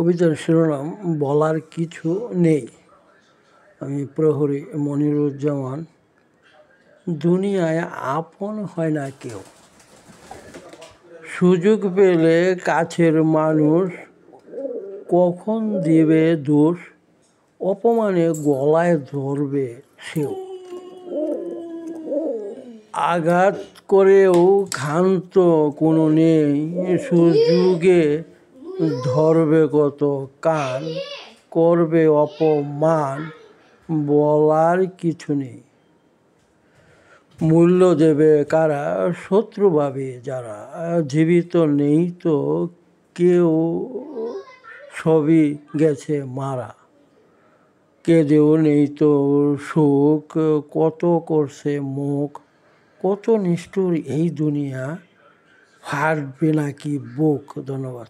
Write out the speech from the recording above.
কবিতার শিরোনাম বলার কিছু নেই। আমি প্রহরী মনিরুজ্জামান। দুনিয়ায় আপন হয় না কেউ, সুযোগ পেলে কাছের মানুষ কখন দিবে দোষ, অপমানে গলায় ধরবে সেও। আঘাত করেও ক্ষান্ত কোনো নেই, সুযোগে ধরবে কত কান, করবে অপমান, বলার কিছু নেই। মূল্য দেবে কারা, শত্রু ভাবে যারা, জীবিত নেই তো কেউ, সবই গেছে মারা। কেঁদেও নেই তো সুখ, কত করছে মুখ, কত নিষ্ঠুর এই দুনিয়া, ফাটবে নাকি বুক। ধন্যবাদ।